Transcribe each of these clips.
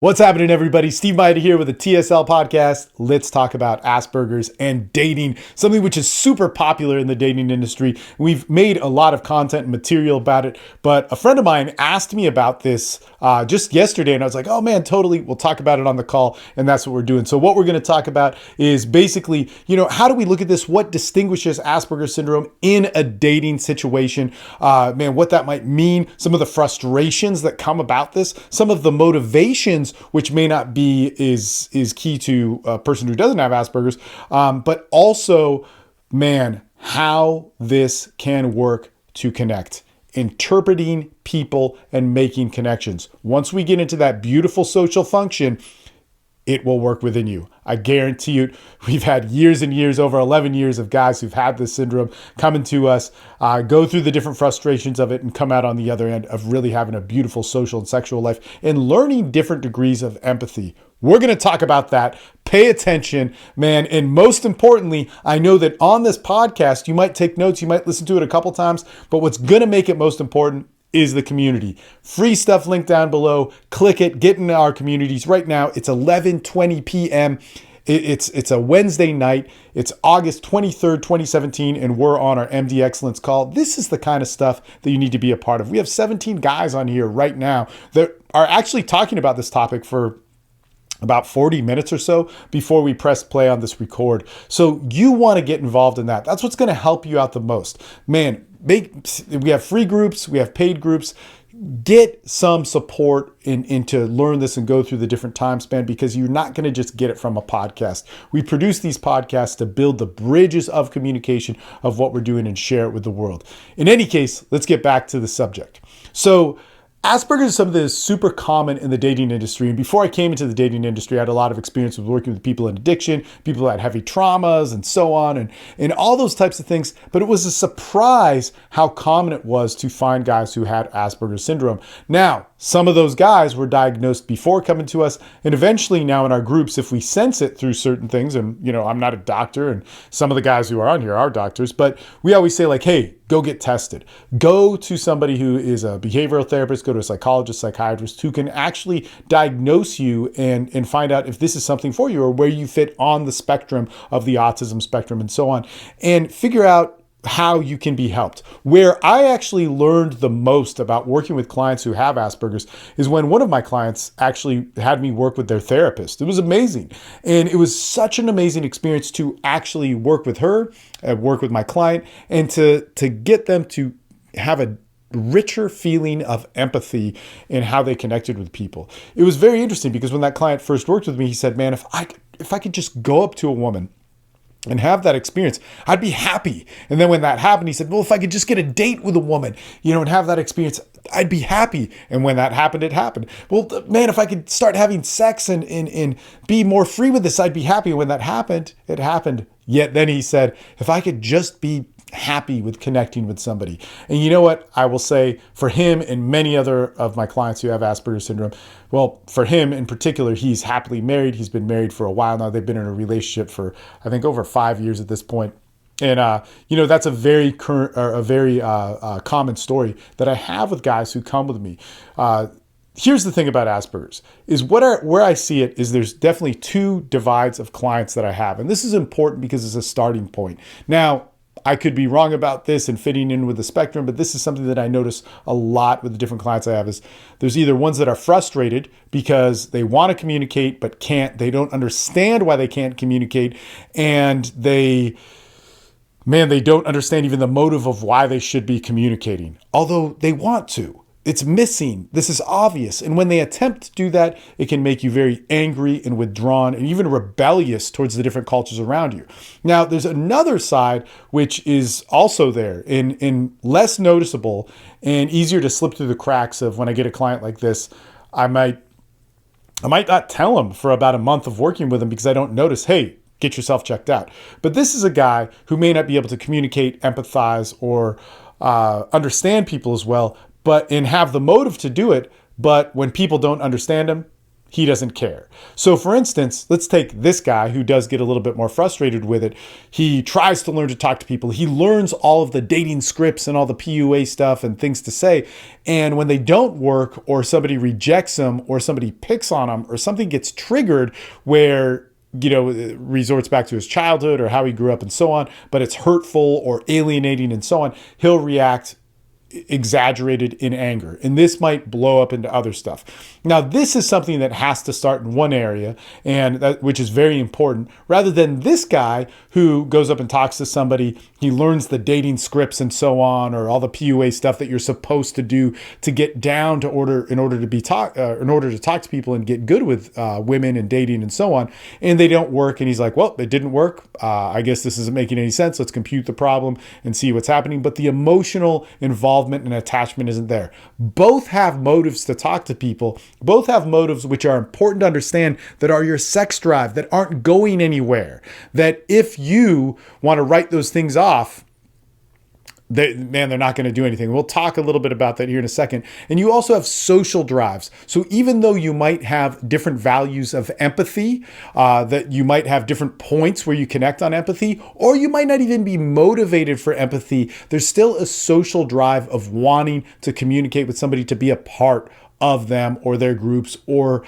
What's happening, everybody? Steve Mayeda here with the TSL Podcast. Let's talk about Asperger's and dating, something which is super popular in the dating industry. We've made a lot of content and material about it, but a friend of mine asked me about this just yesterday, and I was like, oh man, totally. We'll talk about it on the call, and that's what we're doing. So what we're going to talk about is basically, how do we look at this? What distinguishes Asperger's Syndrome in a dating situation? What that might mean, some of the frustrations that come about this, some of the motivations which may not be is key to a person who doesn't have Asperger's, but also, how this can work to connect, interpreting people and making connections. Once we get into that beautiful social function, it will work within you. I guarantee you. We've had years and years, over 11 years of guys who've had this syndrome coming to us, go through the different frustrations of it and come out on the other end of really having a beautiful social and sexual life and learning different degrees of empathy. We're going to talk about that. Pay attention, man. And most importantly, I know that on this podcast, you might take notes, you might listen to it a couple times, but what's going to make it most important is the community. Free stuff linked down below. Click it, get into our communities right now. It's 11:20 p.m. It's a Wednesday night. It's August 23rd, 2017, and we're on our MD Excellence call. This is the kind of stuff that you need to be a part of. We have 17 guys on here right now that are actually talking about this topic for about 40 minutes or so before we press play on this record. So you want to get involved in that. That's what's going to help you out the most. Man, we have free groups, we have paid groups. Get some support in to learn this and go through the different time span, because you're not going to just get it from a podcast. We produce these podcasts to build the bridges of communication of what we're doing and share it with the world. In any case, let's get back to the subject. So Asperger's is something that is super common in the dating industry. And before I came into the dating industry, I had a lot of experience with working with people in addiction, people who had heavy traumas and so on, and all those types of things. But it was a surprise how common it was to find guys who had Asperger's syndrome. Now, some of those guys were diagnosed before coming to us. And eventually now in our groups, if we sense it through certain things, and I'm not a doctor, and some of the guys who are on here are doctors, but we always say like, hey, go get tested. Go to somebody who is a behavioral therapist, go to a psychologist, psychiatrist who can actually diagnose you and find out if this is something for you or where you fit on the spectrum of the autism spectrum and so on, and figure out how you can be helped. Where I actually learned the most about working with clients who have Asperger's is when one of my clients actually had me work with their therapist. It was amazing. And it was such an amazing experience to actually work with her, work with my client, and to get them to have a richer feeling of empathy in how they connected with people. It was very interesting because when that client first worked with me, he said, man, if I could just go up to a woman and have that experience, I'd be happy. And then when that happened, he said, well, if I could just get a date with a woman, and have that experience, I'd be happy. And when that happened, it happened. Well, man, if I could start having sex and be more free with this, I'd be happy. And when that happened, it happened. Yet then he said, if I could just be happy with connecting with somebody. And you know what? I will say for him and many other of my clients who have Asperger's syndrome, well, for him in particular, he's happily married. He's been married for a while now. They've been in a relationship for, I think, over 5 years at this point. And, that's a very current or a very common story that I have with guys who come with me. Here's the thing about Asperger's is where I see it is there's definitely two divides of clients that I have. And this is important because it's a starting point. Now, I could be wrong about this and fitting in with the spectrum, but this is something that I notice a lot with the different clients I have is there's either ones that are frustrated because they want to communicate but can't. They don't understand why they can't communicate, and they don't understand even the motive of why they should be communicating, although they want to. It's missing. This is obvious. And when they attempt to do that, it can make you very angry and withdrawn and even rebellious towards the different cultures around you. Now, there's another side which is also there and less noticeable and easier to slip through the cracks of when I get a client like this. I might not tell them for about a month of working with them because I don't notice, hey, get yourself checked out. But this is a guy who may not be able to communicate, empathize, or understand people as well, and have the motive to do it. But when people don't understand him, He doesn't care. So for instance, let's take this guy who does get a little bit more frustrated with it. He tries to learn to talk to people. He learns all of the dating scripts and all the PUA stuff and things to say. And when they don't work, or somebody rejects him, or somebody picks on him, or something gets triggered where, it resorts back to his childhood or how he grew up and so on, but it's hurtful or alienating and so on, he'll react exaggerated in anger. And this might blow up into other stuff. Now, this is something that has to start in one area, which is very important, rather than this guy who goes up and talks to somebody, he learns the dating scripts and so on, or all the PUA stuff that you're supposed to do to get down to in order to talk to people and get good with women and dating and so on. And they don't work. And he's like, well, it didn't work. I guess this isn't making any sense. Let's compute the problem and see what's happening. But the emotional involvement and attachment isn't there. Both have motives to talk to people. Both have motives which are important to understand, that are your sex drive, that aren't going anywhere. That if you want to write those things off, they're not going to do anything. We'll talk a little bit about that here in a second. And you also have social drives. So even though you might have different values of empathy, that you might have different points where you connect on empathy, or you might not even be motivated for empathy, there's still a social drive of wanting to communicate with somebody, to be a part of them or their groups, or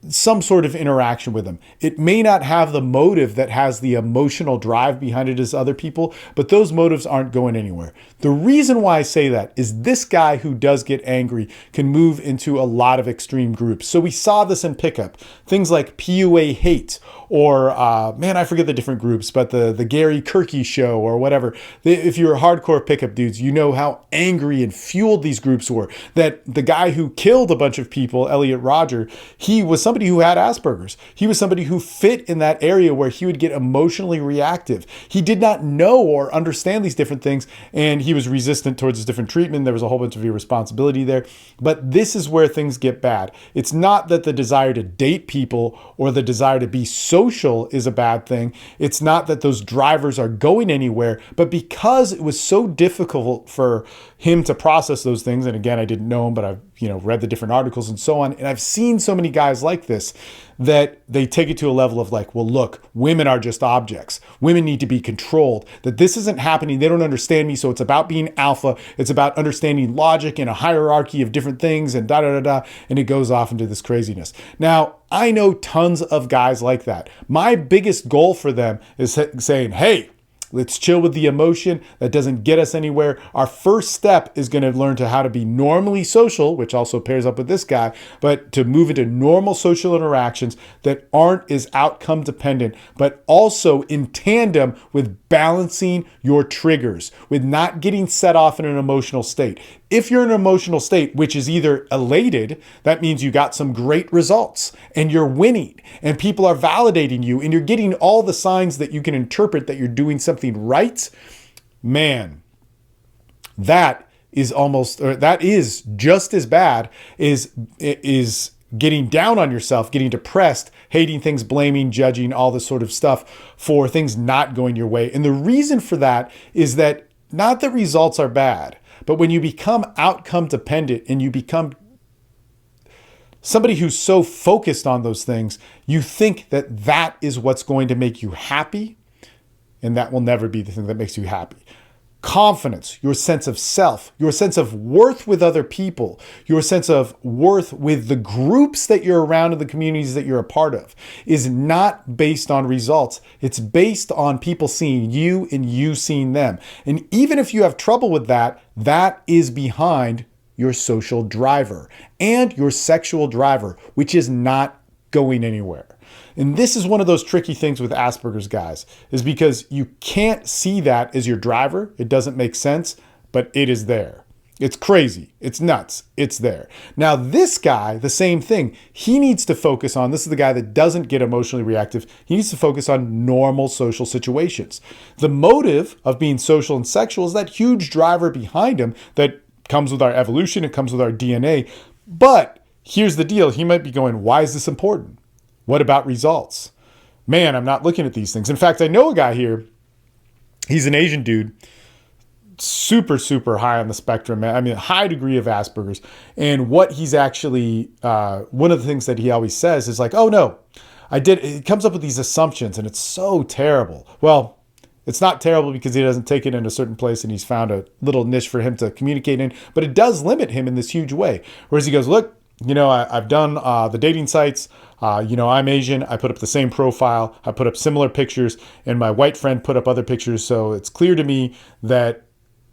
some sort of interaction with them. It may not have the motive that has the emotional drive behind it as other people, but those motives aren't going anywhere. The reason why I say that is this guy who does get angry can move into a lot of extreme groups. So we saw this in pickup. Things like PUA hate, or I forget the different groups, but the Gary Kirky show or whatever. If you're hardcore pickup dudes, you know how angry and fueled these groups were. That the guy who killed a bunch of people, Elliot Rodger, he was somebody who had Asperger's. He was somebody who fit in that area where he would get emotionally reactive. He did not know or understand these different things, and he was resistant towards this different treatment. There was a whole bunch of irresponsibility there. But this is where things get bad. It's not that the desire to date people or the desire to be social is a bad thing. It's not that those drivers are going anywhere, but because it was so difficult for him to process those things, and again, I didn't know him, but I've read the different articles and so on, and I've seen so many guys like this, that they take it to a level of like, well, look, women are just objects. Women need to be controlled. That this isn't happening. They don't understand me. So it's about being alpha. It's about understanding logic and a hierarchy of different things and and it goes off into this craziness. Now, I know tons of guys like that. My biggest goal for them is saying, hey, let's chill with the emotion. That doesn't get us anywhere. Our first step is going to learn how to be normally social, which also pairs up with this guy, but to move into normal social interactions that aren't as outcome dependent, but also in tandem with balancing your triggers, with not getting set off in an emotional state. If you're in an emotional state, which is either elated, that means you got some great results and you're winning and people are validating you and you're getting all the signs that you can interpret that you're doing something right, man, that is just as bad is getting down on yourself, getting depressed, hating things, blaming, judging, all this sort of stuff for things not going your way. And the reason for that is that not that results are bad, but when you become outcome dependent and you become somebody who's so focused on those things, you think that that is what's going to make you happy, and that will never be the thing that makes you happy. Confidence, your sense of self, your sense of worth with other people, your sense of worth with the groups that you're around and the communities that you're a part of is not based on results. It's based on people seeing you and you seeing them. And even if you have trouble with that, that is behind your social driver and your sexual driver, which is not going anywhere. And this is one of those tricky things with Asperger's, guys, is because you can't see that as your driver. It doesn't make sense, but it is there. It's crazy. It's nuts. It's there. Now, this guy, the same thing. He needs to focus on, this is the guy that doesn't get emotionally reactive. He needs to focus on normal social situations. The motive of being social and sexual is that huge driver behind him that comes with our evolution. It comes with our DNA. But here's the deal. He might be going, why is this important? What about results? Man, I'm not looking at these things. In fact, I know a guy here. He's an Asian dude. super, super high on the spectrum. I mean, high degree of Asperger's. And what he's actually, one of the things that he always says is like, oh no, it comes up with these assumptions and it's so terrible. Well, it's not terrible because he doesn't take it in a certain place and he's found a little niche for him to communicate in, but it does limit him in this huge way. Whereas he goes, look, I've done the dating sites. I'm Asian. I put up the same profile. I put up similar pictures, and my white friend put up other pictures. So it's clear to me that,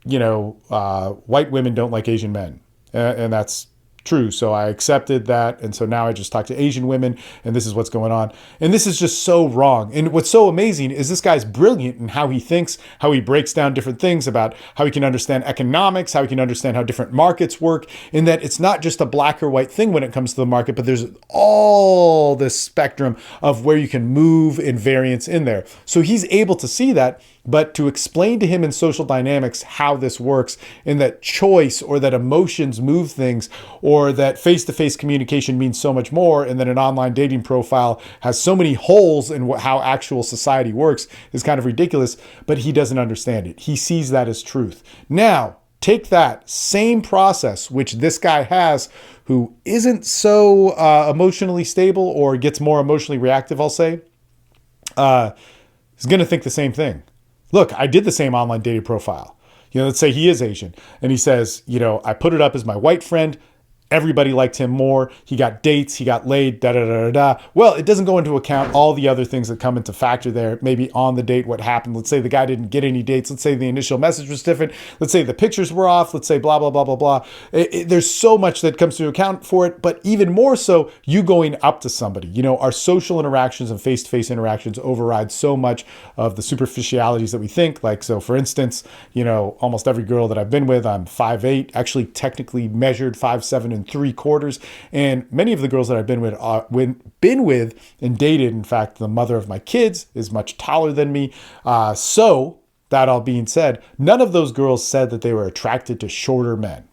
white women don't like Asian men. And that's true. So I accepted that. And so now I just talk to Asian women and this is what's going on. And this is just so wrong. And what's so amazing is this guy's brilliant in how he thinks, how he breaks down different things about how he can understand economics, how he can understand how different markets work, in that it's not just a black or white thing when it comes to the market, but there's all this spectrum of where you can move and variance in there. So he's able to see that. But to explain to him in social dynamics how this works, and that choice or that emotions move things, or that face-to-face communication means so much more, and that an online dating profile has so many holes in how actual society works, is kind of ridiculous, but he doesn't understand it. He sees that as truth. Now, take that same process, which this guy has, who isn't so emotionally stable or gets more emotionally reactive, I'll say, is going to think the same thing. Look, I did the same online dating profile. Let's say he is Asian and he says, I put it up as my white friend. Everybody liked him more. He got dates. He got laid, da, da, da, da, da. Well, it doesn't go into account all the other things that come into factor there. Maybe on the date, what happened. Let's say the guy didn't get any dates. Let's say the initial message was different. Let's say the pictures were off. Let's say blah, blah, blah, blah, blah. There's so much that comes to account for it. But even more so, you going up to somebody. Our social interactions and face-to-face interactions override so much of the superficialities that we think. Like, so for instance, almost every girl that I've been with, I'm 5'8", actually technically measured 5'7" 3/4, and many of the girls that I've been with and dated, in fact, the mother of my kids is much taller than me. So that all being said, none of those girls said that they were attracted to shorter men.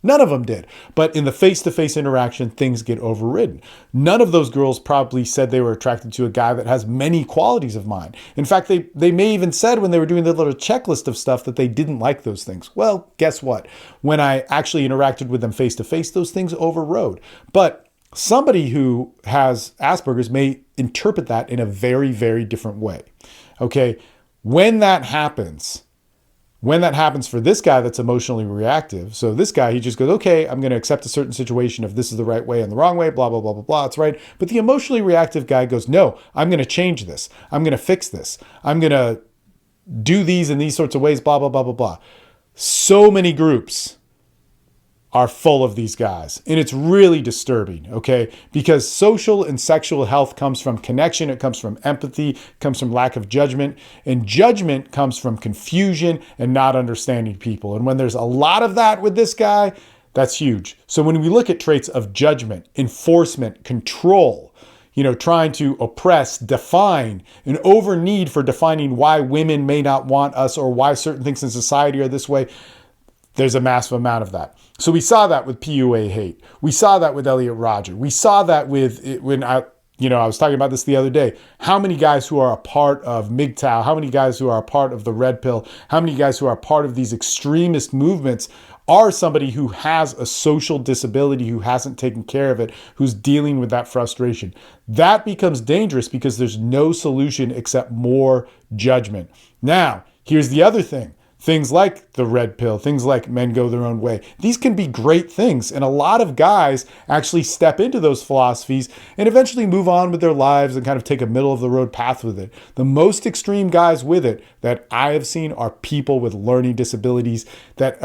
None of them did. But in the face-to-face interaction, things get overridden. None of those girls probably said they were attracted to a guy that has many qualities of mine. In fact, they may even said when they were doing the little checklist of stuff that they didn't like those things. Well, guess what? When I actually interacted with them face-to-face, those things overrode. But somebody who has Asperger's may interpret that in a very, very different way. Okay? When that happens for this guy that's emotionally reactive, so this guy, he just goes, okay, I'm going to accept a certain situation if this is the right way and the wrong way, blah, blah, blah, blah, blah, it's right. But the emotionally reactive guy goes, no, I'm going to change this. I'm going to fix this. I'm going to do these in these sorts of ways, blah, blah, blah, blah, blah. So many groups are full of these guys. And it's really disturbing, okay? Because social and sexual health comes from connection. It comes from empathy. It comes from lack of judgment. And judgment comes from confusion and not understanding people. And when there's a lot of that with this guy, that's huge. So when we look at traits of judgment, enforcement, control, trying to oppress, define, an over need for defining why women may not want us or why certain things in society are this way, there's a massive amount of that. So we saw that with PUA hate. We saw that with Elliot Rodger. We saw that when I was talking about this the other day. How many guys who are a part of MGTOW, how many guys who are a part of the Red Pill, how many guys who are a part of these extremist movements are somebody who has a social disability, who hasn't taken care of it, who's dealing with that frustration. That becomes dangerous because there's no solution except more judgment. Now, here's the other thing. Things like the red pill, things like men go their own way. These can be great things. And a lot of guys actually step into those philosophies and eventually move on with their lives and kind of take a middle of the road path with it. The most extreme guys with it that I have seen are people with learning disabilities that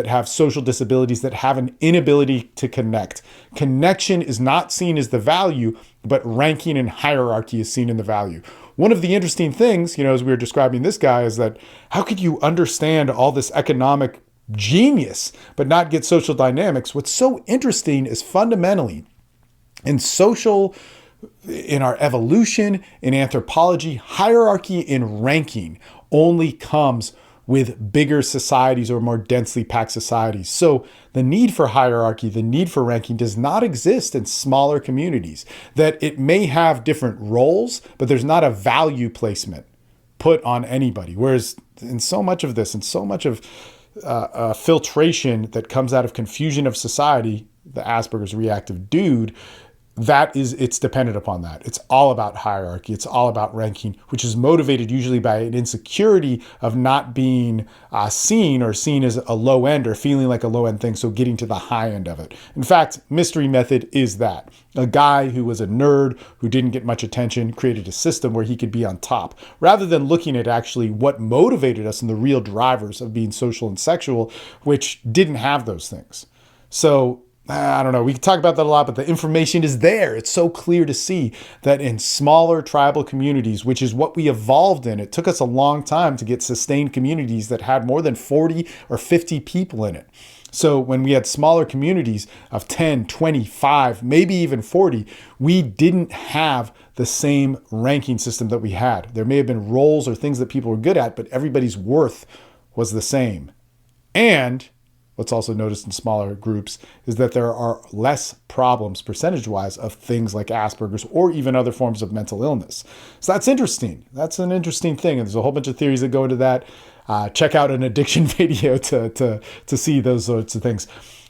have social disabilities that have an inability to connect. Connection is not seen as the value, but ranking and hierarchy is seen in the value. One of the interesting things, as we were describing this guy, is that how could you understand all this economic genius but not get social dynamics? What's so interesting is fundamentally in our evolution, in anthropology, hierarchy and ranking only comes with bigger societies or more densely packed societies. So the need for hierarchy, the need for ranking does not exist in smaller communities. That it may have different roles, but there's not a value placement. put on anybody. Whereas in so much of this and so much of filtration that comes out of confusion of society, the Asperger's reactive dude, it's dependent upon that. It's all about hierarchy. It's all about ranking, which is motivated usually by an insecurity of not being seen or seen as a low end or feeling like a low end thing. So getting to the high end of it. In fact, mystery method is that. A guy who was a nerd, who didn't get much attention, created a system where he could be on top, rather than looking at actually what motivated us and the real drivers of being social and sexual, which didn't have those things. So I don't know. We can talk about that a lot, but the information is there. It's so clear to see that in smaller tribal communities, which is what we evolved in, it took us a long time to get sustained communities that had more than 40 or 50 people in it. So when we had smaller communities of 10, 25, maybe even 40, we didn't have the same ranking system that we had. There may have been roles or things that people were good at, but everybody's worth was the same. And what's also noticed in smaller groups is that there are less problems percentage-wise of things like Asperger's or even other forms of mental illness. So that's interesting. That's an interesting thing. And there's a whole bunch of theories that go into that. Check out an addiction video to see those sorts of things.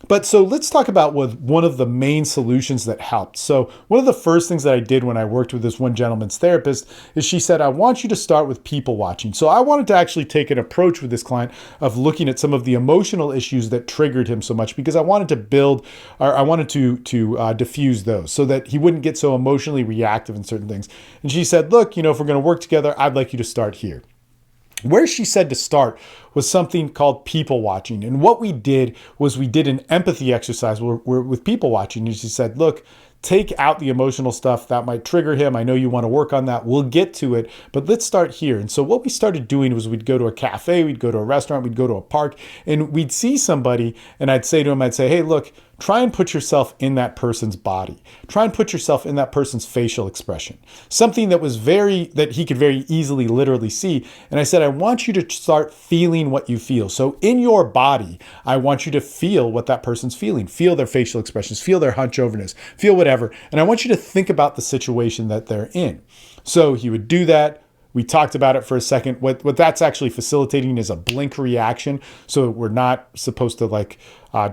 But so let's talk about one of the main solutions that helped. So one of the first things that I did when I worked with this one gentleman's therapist is she said, I want you to start with people watching. So I wanted to actually take an approach with this client of looking at some of the emotional issues that triggered him so much, because I wanted to diffuse those so that he wouldn't get so emotionally reactive in certain things. And she said, look, if we're going to work together, I'd like you to start here. Where she said to start was something called people watching. And what we did was we did an empathy exercise with people watching. And she said, look, take out the emotional stuff that might trigger him. I know you want to work on that. We'll get to it, but let's start here. And so what we started doing was we'd go to a cafe, we'd go to a restaurant, we'd go to a park, and we'd see somebody, and I'd say to him, hey, look, try and put yourself in that person's body. Try and put yourself in that person's facial expression. Something that that he could very easily literally see. And I said, I want you to start feeling what you feel. So in your body, I want you to feel what that person's feeling. Feel their facial expressions, feel their hunchoverness, feel whatever. And I want you to think about the situation that they're in. So he would do that. We talked about it for a second. What that's actually facilitating is a blink reaction. So we're not supposed to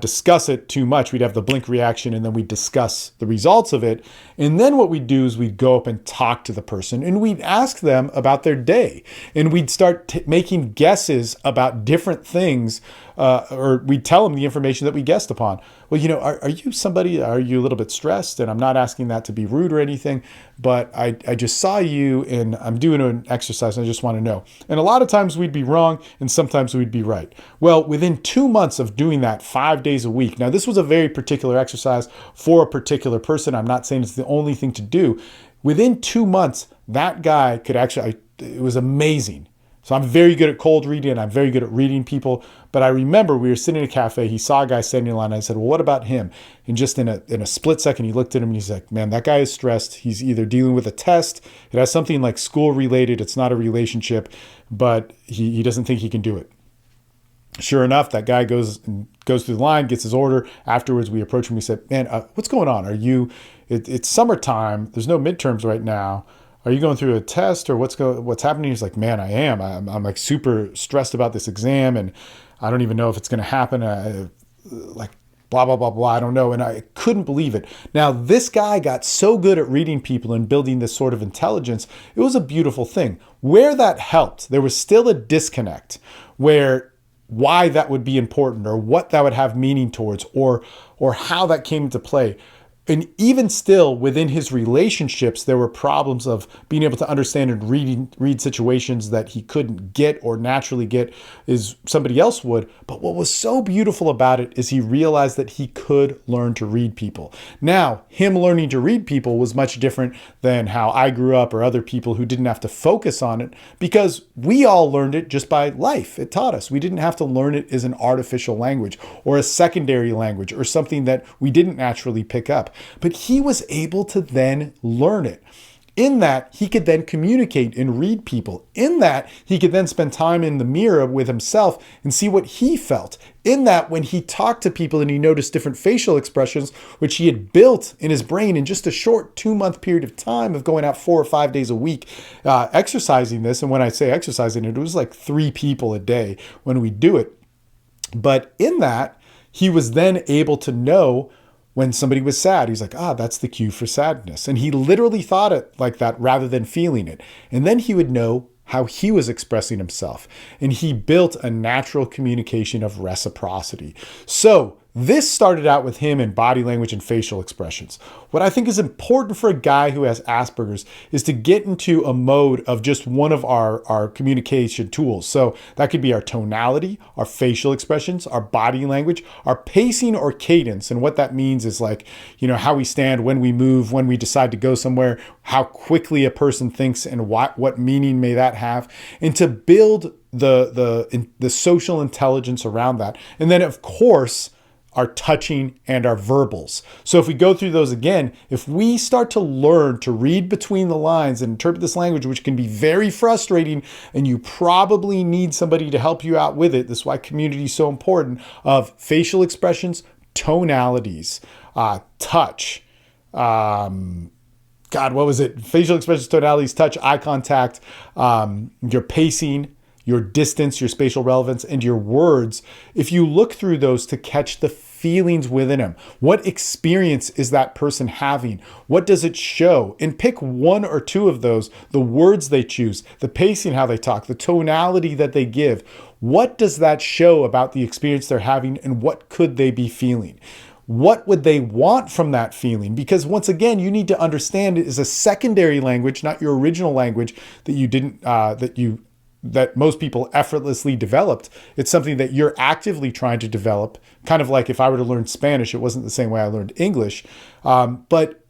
discuss it too much. We'd have the blink reaction and then we'd discuss the results of it. And then what we'd do is we'd go up and talk to the person and we'd ask them about their day. And we'd start making guesses about different things, or we'd tell them the information that we guessed upon. Well, are you a little bit stressed? And I'm not asking that to be rude or anything, but I just saw you and I'm doing an exercise and I just want to know. And a lot of times we'd be wrong and sometimes we'd be right. Well, within 2 months of doing that 5 days a week, now this was a very particular exercise for a particular person. I'm not saying it's the only thing to do. Within 2 months, that guy could it was amazing. So I'm very good at cold reading and I'm very good at reading people. But I remember we were sitting in a cafe. He saw a guy standing in line. And I said, well, what about him? And just in a split second, he looked at him and he's like, man, that guy is stressed. He's either dealing with a test. It has something like school related. It's not a relationship, but he doesn't think he can do it. Sure enough, that guy goes through the line, gets his order. Afterwards, we approach him. We said, man, what's going on? It's summertime. There's no midterms right now. Are you going through a test or what's happening? He's like, man, I am. I'm like super stressed about this exam and I don't even know if it's going to happen. Blah, blah, blah, blah. I don't know. And I couldn't believe it. Now, this guy got so good at reading people and building this sort of intelligence. It was a beautiful thing. Where that helped, there was still a disconnect why that would be important or what that would have meaning towards or how that came into play. And even still within his relationships, there were problems of being able to understand and read situations that he couldn't get or naturally get as somebody else would. But what was so beautiful about it is he realized that he could learn to read people. Now, him learning to read people was much different than how I grew up or other people who didn't have to focus on it because we all learned it just by life. It taught us. We didn't have to learn it as an artificial language or a secondary language or something that we didn't naturally pick up. But he was able to then learn it. In that, he could then communicate and read people. In that, he could then spend time in the mirror with himself and see what he felt. In that, when he talked to people and he noticed different facial expressions, which he had built in his brain in just a short 2-month period of time of going out 4 or 5 days a week, exercising this. And when I say exercising it was like 3 people a day when we do it. But in that, he was then able to know when somebody was sad. He's like, that's the cue for sadness. And he literally thought it like that rather than feeling it. And then he would know how he was expressing himself. And he built a natural communication of reciprocity. So this started out with him in body language and facial expressions. What I think is important for a guy who has Asperger's is to get into a mode of just one of our communication tools. So that could be our tonality, our facial expressions, our body language, our pacing or cadence. And what that means is like, how we stand, when we move, when we decide to go somewhere, how quickly a person thinks and what meaning may that have. And to build the social intelligence around that. And then of course, our touching and our verbals. So if we go through those again, if we start to learn to read between the lines and interpret this language, which can be very frustrating, and you probably need somebody to help you out with it. This is why community is so important, of facial expressions, tonalities, touch, what was it? Facial expressions, tonalities, touch, eye contact, your pacing, your distance, your spatial relevance, and your words. If you look through those to catch the feelings within them, what experience is that person having? What does it show? And pick 1 or 2 of those, the words they choose, the pacing, how they talk, the tonality that they give. What does that show about the experience they're having, and what could they be feeling? What would they want from that feeling? Because once again, you need to understand it is a secondary language, not your original language that you didn't, that most people effortlessly developed. It's something that you're actively trying to develop. Kind of like if I were to learn Spanish, it wasn't the same way I learned English. But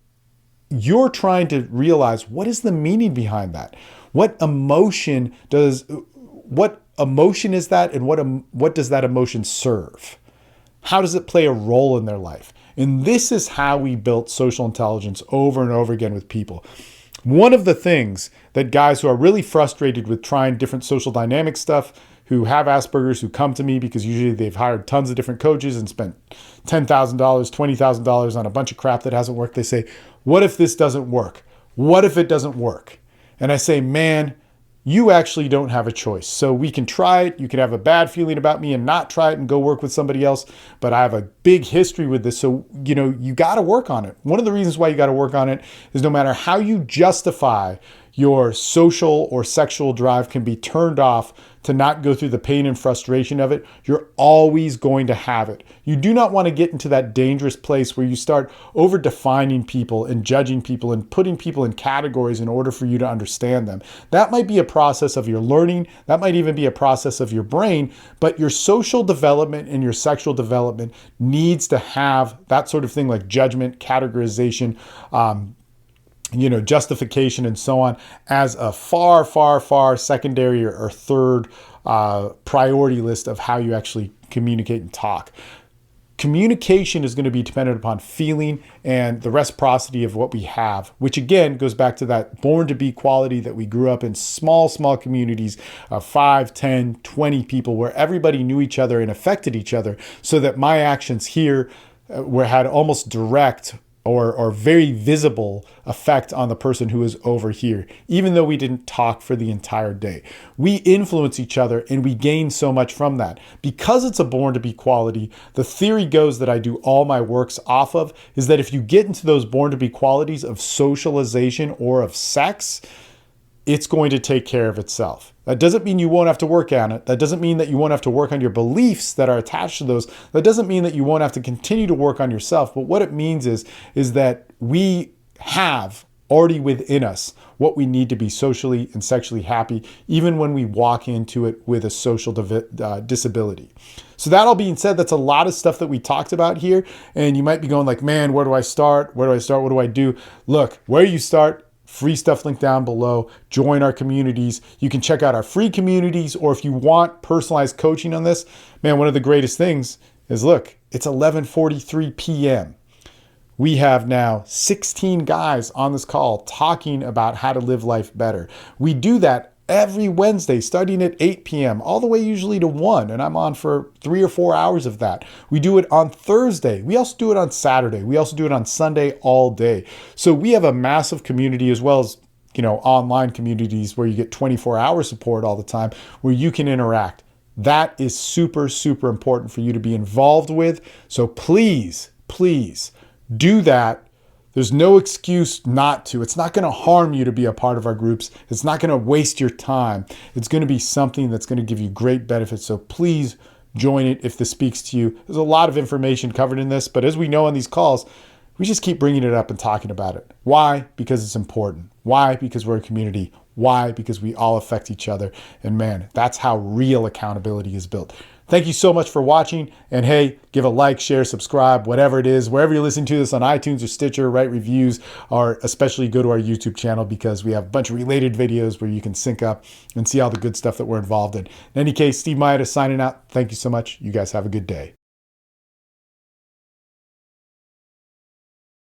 you're trying to realize, what is the meaning behind that? What emotion is that, and what does that emotion serve? How does it play a role in their life? And this is how we built social intelligence over and over again with people. One of the things that guys who are really frustrated with trying different social dynamic stuff, who have Asperger's, who come to me because usually they've hired tons of different coaches and spent $10,000, $20,000 on a bunch of crap that hasn't worked. They say, what if this doesn't work? What if it doesn't work? And I say, man, you actually don't have a choice. So we can try it. You can have a bad feeling about me and not try it and go work with somebody else. But I have a big history with this. So, you got to work on it. One of the reasons why you got to work on it is no matter how you justify your social or sexual drive can be turned off to not go through the pain and frustration of it. You're always going to have it. You do not want to get into that dangerous place where you start over defining people and judging people and putting people in categories in order for you to understand them. That might be a process of your learning. That might even be a process of your brain, but your social development and your sexual development needs to have that sort of thing, like judgment, categorization, justification and so on, as a far, far, far secondary or third priority list of how you actually communicate and talk. Communication is going to be dependent upon feeling and the reciprocity of what we have, which again goes back to that born to be quality that we grew up in small communities of 5, 10, 20 people where everybody knew each other and affected each other, so that my actions here had almost direct or very visible effect on the person who is over here, even though we didn't talk for the entire day. We influence each other and we gain so much from that. Because it's a born to be quality, the theory goes that I do all my works off of is that if you get into those born to be qualities of socialization or of sex, it's going to take care of itself. That doesn't mean you won't have to work on it. That doesn't mean that you won't have to work on your beliefs that are attached to those. That doesn't mean that you won't have to continue to work on yourself. But what it means is that we have already within us what we need to be socially and sexually happy, even when we walk into it with a social disability. So that all being said, that's a lot of stuff that we talked about here. And you might be going like, man, where do I start? Where do I start? What do I do? Look, where you start, free stuff link down below. Join our communities. You can check out our free communities, or if you want personalized coaching on this, man, one of the greatest things is, look, it's 11:43 p.m. We have now 16 guys on this call talking about how to live life better. We do that every Wednesday, starting at 8 p.m., all the way usually to 1, and I'm on for 3 or 4 hours of that. We do it on Thursday. We also do it on Saturday. We also do it on Sunday all day. So we have a massive community, as well as online communities where you get 24-hour support all the time, where you can interact. That is super, super important for you to be involved with. So please, please do that. There's no excuse not to. It's not going to harm you to be a part of our groups. It's not going to waste your time. It's going to be something that's going to give you great benefits. So please join it if this speaks to you. There's a lot of information covered in this, but as we know on these calls, we just keep bringing it up and talking about it. Why? Because it's important. Why? Because we're a community. Why? Because we all affect each other. And man, that's how real accountability is built. Thank you so much for watching. And hey, give a like, share, subscribe, whatever it is, wherever you're listening to this on iTunes or Stitcher, write reviews, or especially go to our YouTube channel because we have a bunch of related videos where you can sync up and see all the good stuff that we're involved in. In any case, Steve Mayeda signing out. Thank you so much. You guys have a good day.